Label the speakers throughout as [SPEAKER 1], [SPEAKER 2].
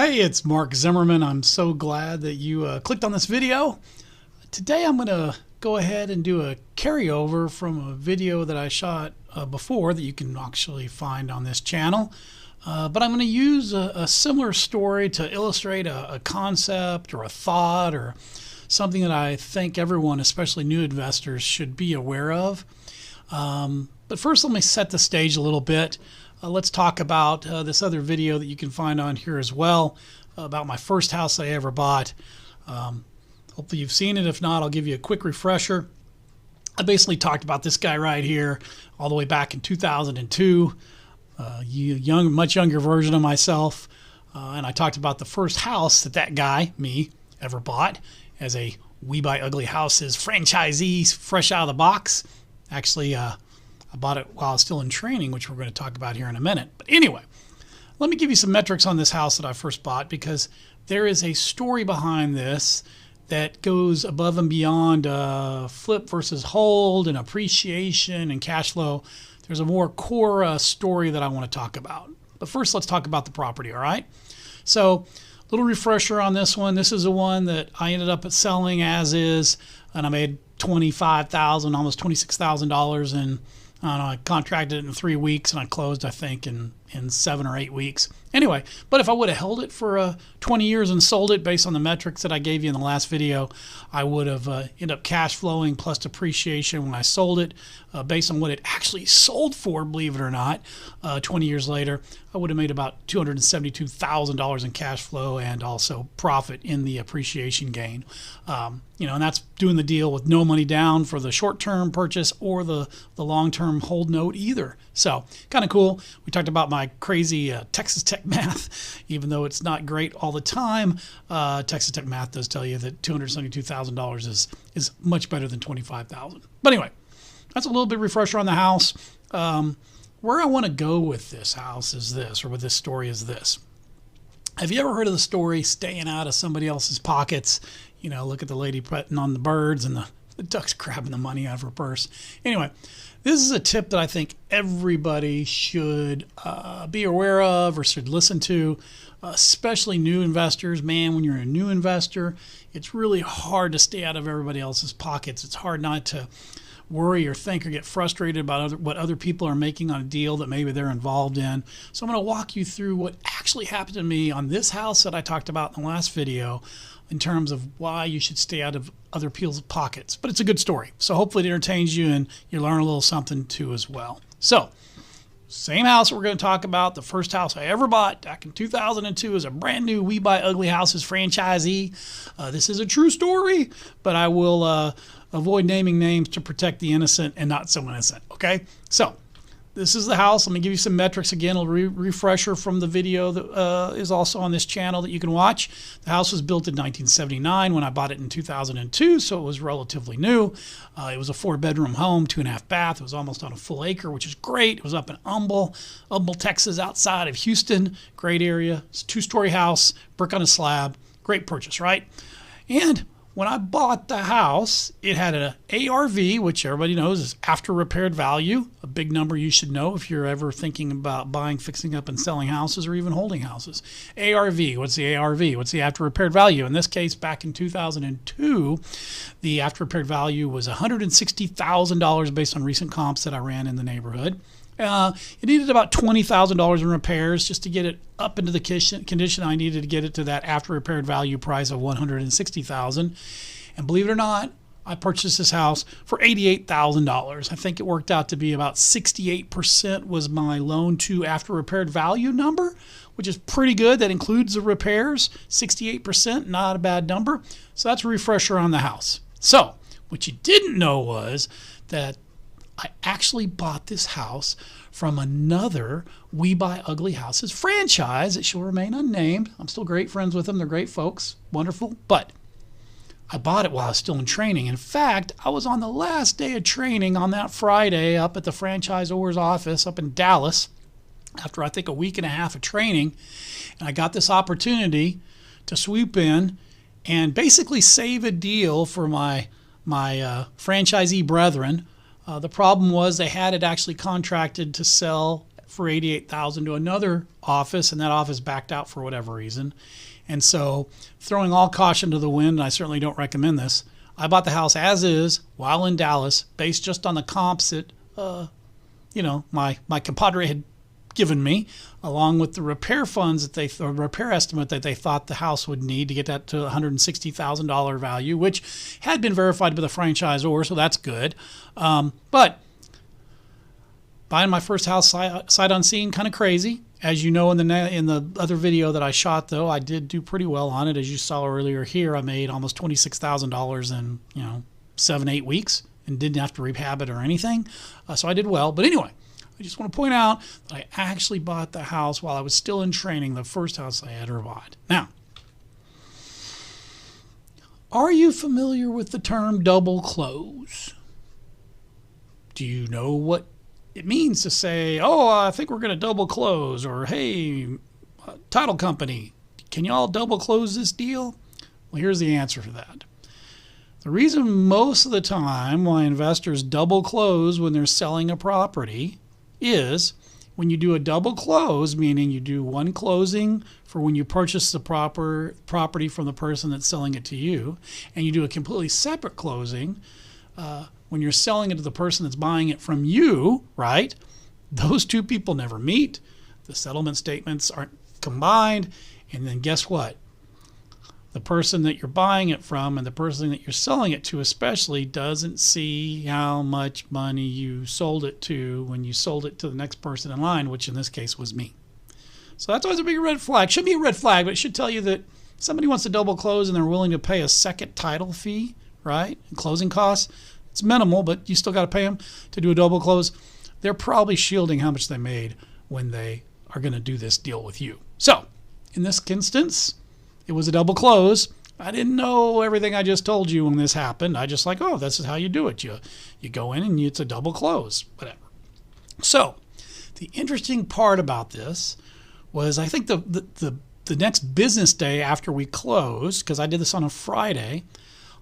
[SPEAKER 1] Hey, it's Mark Zimmerman. I'm so glad that you clicked on this video. Today I'm going to go ahead and do a carryover from a video that I shot before that you can actually find on this channel. But I'm going to use a similar story to illustrate a concept or a thought or something that I think everyone, especially new investors, should be aware of. But first, let me set the stage a little bit. Let's talk about this other video that you can find on here as well about my first house I ever bought. Hopefully you've seen it. If not, I'll give you a quick refresher. I basically talked about this guy right here all the way back in 2002, much younger version of myself. And I talked about the first house that guy, me, ever bought as a We Buy Ugly Houses franchisee fresh out of the box. Actually, I bought it while I was still in training, which we're going to talk about here in a minute. But anyway, let me give you some metrics on this house that I first bought, because there is a story behind this that goes above and beyond flip versus hold and appreciation and cash flow. There's a more core story that I want to talk about. But first, let's talk about the property, all right? So, little refresher on this one. This is the one that I ended up selling as is, and I made $25,000, almost $26,000 in. I don't know, I contracted it in 3 weeks and I closed, I think, in 7 or 8 weeks. Anyway, but if I would have held it for 20 years and sold it based on the metrics that I gave you in the last video, I would have ended up cash flowing plus depreciation when I sold it based on what it actually sold for, believe it or not. 20 years later, I would have made about $272,000 in cash flow and also profit in the appreciation gain. And that's doing the deal with no money down for the short-term purchase or the long-term hold note either. So kind of cool. We talked about my crazy Texas Tech math, even though it's not great all the time. Texas Tech math does tell you that $272,000 is much better than $25,000. But anyway, that's a little bit refresher on the house. Where I want to go with this house is this, or with this story is this. Have you ever heard of the story staying out of somebody else's pockets? You know, look at the lady putting on the birds and the duck's grabbing the money out of her purse. Anyway, this is a tip that I think everybody should be aware of or should listen to, especially new investors. Man, when you're a new investor, it's really hard to stay out of everybody else's pockets. It's hard not to worry or think or get frustrated about what other people are making on a deal that maybe they're involved in. So I'm going to walk you through what actually happened to me on this house that I talked about in the last video in terms of why you should stay out of other people's pockets. But it's a good story. So hopefully it entertains you and you learn a little something too as well. So same house we're going to talk about, the first house I ever bought back in 2002 as a brand new We Buy Ugly Houses franchisee. This is a true story, but I will avoid naming names to protect the innocent and not so innocent, okay? So this is the house. Let me give you some metrics again. A refresher from the video that is also on this channel that you can watch. The house was built in 1979 when I bought it in 2002, so it was relatively new. It was a 4-bedroom home, 2.5 bath. It was almost on a full acre, which is great. It was up in Humble, Texas, outside of Houston. Great area. It's a 2-story house, brick on a slab. Great purchase, right? And when I bought the house, it had an ARV, which everybody knows is after repaired value, a big number you should know if you're ever thinking about buying, fixing up, and selling houses or even holding houses. ARV, what's the ARV? What's the after repaired value? In this case, back in 2002, the after repaired value was $160,000 based on recent comps that I ran in the neighborhood. It needed about $20,000 in repairs just to get it up into the condition I needed to get it to that after repaired value price of $160,000. And believe it or not, I purchased this house for $88,000. I think it worked out to be about 68% was my loan to after repaired value number, which is pretty good. That includes the repairs. 68%, not a bad number. So that's a refresher on the house. So what you didn't know was that I actually bought this house from another We Buy Ugly Houses franchise. It shall remain unnamed. I'm still great friends with them. They're great folks. Wonderful. But I bought it while I was still in training. In fact, I was on the last day of training on that Friday up at the franchisor's office up in Dallas after I think a week and a half of training. And I got this opportunity to swoop in and basically save a deal for my franchisee brethren. The problem was they had it actually contracted to sell for $88,000 to another office, and that office backed out for whatever reason. And so, throwing all caution to the wind, and I certainly don't recommend this, I bought the house as is while in Dallas, based just on the comps that my compadre had given me, along with the repair funds repair estimate that they thought the house would need to get that to $160,000 value, which had been verified by the franchisor, so that's good. But buying my first house sight unseen, kind of crazy. As you know, in the other video that I shot, though, I did do pretty well on it. As you saw earlier here, I made almost $26,000 in 7-8 weeks and didn't have to rehab it or anything. So I did well. But anyway, I just want to point out that I actually bought the house while I was still in training, the first house I ever bought. Now, are you familiar with the term double close? Do you know what it means to say, oh, I think we're going to double close, or hey, title company, can you all double close this deal? Well, here's the answer for that. The reason most of the time why investors double close when they're selling a property is when you do a double close, meaning you do one closing for when you purchase the property from the person that's selling it to you, and you do a completely separate closing when you're selling it to the person that's buying it from you, right? Those two people never meet. The settlement statements aren't combined. And then guess what? The person that you're buying it from and the person that you're selling it to especially doesn't see how much money you sold it to when you sold it to the next person in line, which in this case was me. So that's always a big red flag. Shouldn't be a red flag, but it should tell you that somebody wants to double close and they're willing to pay a second title fee, right? And closing costs. It's minimal, but you still got to pay them to do a double close. They're probably shielding how much they made when they are going to do this deal with you. So in this instance, it was a double close. I didn't know everything I just told you when this happened. I just like, oh, this is how you do it. You go in and it's a double close, whatever. So the interesting part about this was I think the next business day after we closed, because I did this on a Friday,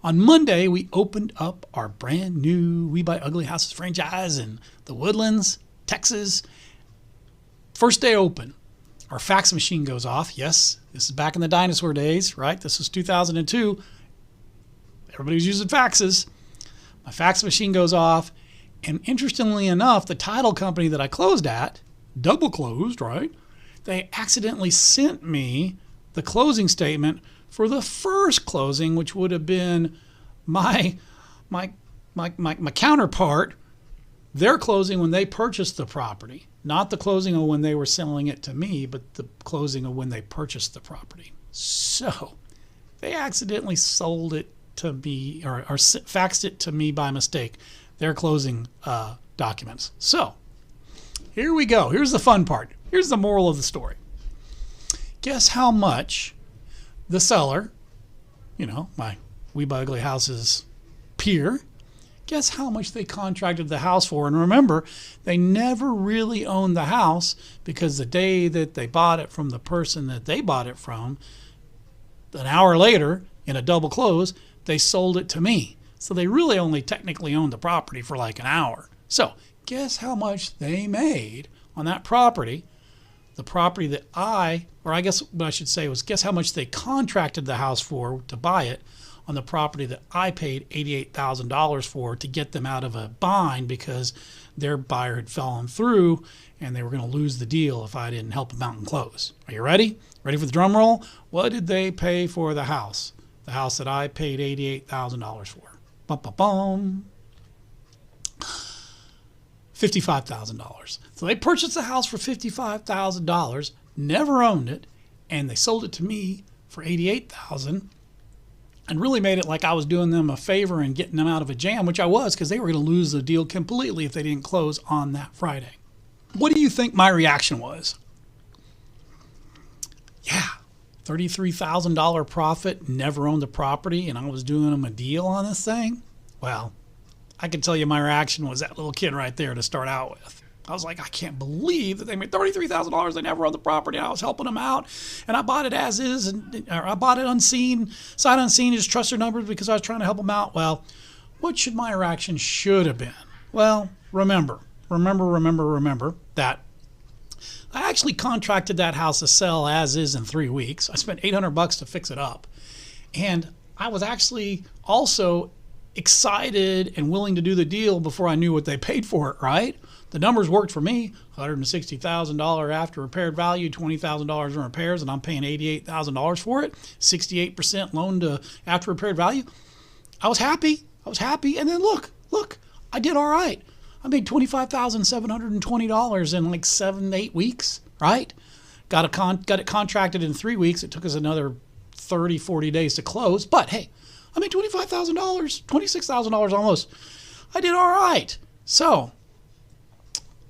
[SPEAKER 1] on Monday we opened up our brand new We Buy Ugly Houses franchise in the Woodlands, Texas. First day open. Our fax machine goes off. Yes, this is back in the dinosaur days, right? This was 2002. Everybody was using faxes. My fax machine goes off. And interestingly enough, the title company that I closed at, double closed, right? They accidentally sent me the closing statement for the first closing, which would have been my counterpart, their closing when they purchased the property. Not the closing of when they were selling it to me, but the closing of when they purchased the property. So they accidentally sold it to me or faxed it to me by mistake, their closing documents. So here we go. Here's the fun part. Here's the moral of the story. Guess how much the seller, my We Buy Ugly Houses peer, guess how much they contracted the house for? And remember, they never really owned the house because the day that they bought it from the person that they bought it from, an hour later, in a double close, they sold it to me. So they really only technically owned the property for like an hour. So guess how much they made on that property, the property that or I guess what I should say was guess how much they contracted the house for to buy it on the property that I paid $88,000 for to get them out of a bind because their buyer had fallen through and they were going to lose the deal if I didn't help them out and close. Are you ready? Ready for the drum roll? What did they pay for the house? The house that I paid $88,000 for. Bum. $55,000. So they purchased the house for $55,000, never owned it, and they sold it to me for $88,000. And really made it like I was doing them a favor and getting them out of a jam, which I was, because they were going to lose the deal completely if they didn't close on that Friday. What do you think my reaction was? Yeah, $33,000 profit, never owned the property, and I was doing them a deal on this thing? Well, I can tell you my reaction was that little kid right there to start out with. I was like, I can't believe that they made $33,000. They never owned the property. I was helping them out, and I bought it as is, or I bought it unseen, sight unseen, just trust their numbers because I was trying to help them out. Well, what should my reaction should have been? Well, remember that I actually contracted that house to sell as is in 3 weeks. I spent $800 to fix it up. And I was actually also excited and willing to do the deal before I knew what they paid for it, right? The numbers worked for me. $160,000 after repaired value, $20,000 in repairs, and I'm paying $88,000 for it. 68% loan to after repaired value. I was happy. And then look, I did all right. I made $25,720 in like 7-8 weeks, right? Got it contracted in 3 weeks. It took us another 30-40 days to close. But hey, I made $25,000, $26,000 almost. I did all right. So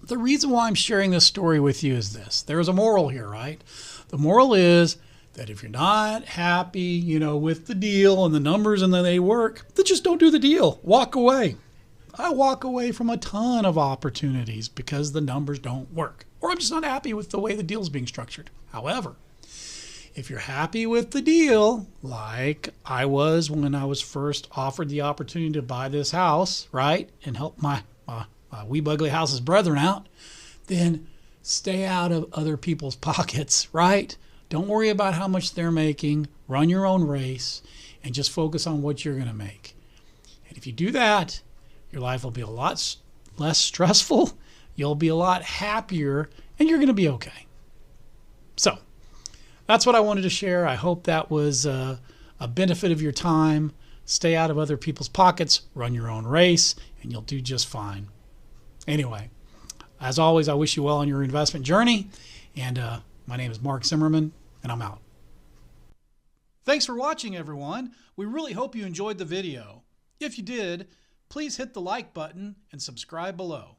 [SPEAKER 1] the reason why I'm sharing this story with you is this. There's a moral here, right? The moral is that if you're not happy, with the deal and the numbers and then they work, then just don't do the deal. Walk away. I walk away from a ton of opportunities because the numbers don't work, or I'm just not happy with the way the deal's being structured. However, if you're happy with the deal, like I was when I was first offered the opportunity to buy this house, right, and help my wee bugly house's brethren out, then stay out of other people's pockets, right? Don't worry about how much they're making. Run your own race and just focus on what you're going to make. And if you do that, your life will be a lot less stressful. You'll be a lot happier, and you're going to be okay. So that's what I wanted to share. I hope that was a benefit of your time. Stay out of other people's pockets. Run your own race, and you'll do just fine. Anyway, as always, I wish you well on your investment journey. And my name is Mark Zimmerman, and I'm out. Thanks for watching, everyone. We really hope you enjoyed the video. If you did, please hit the like button and subscribe below.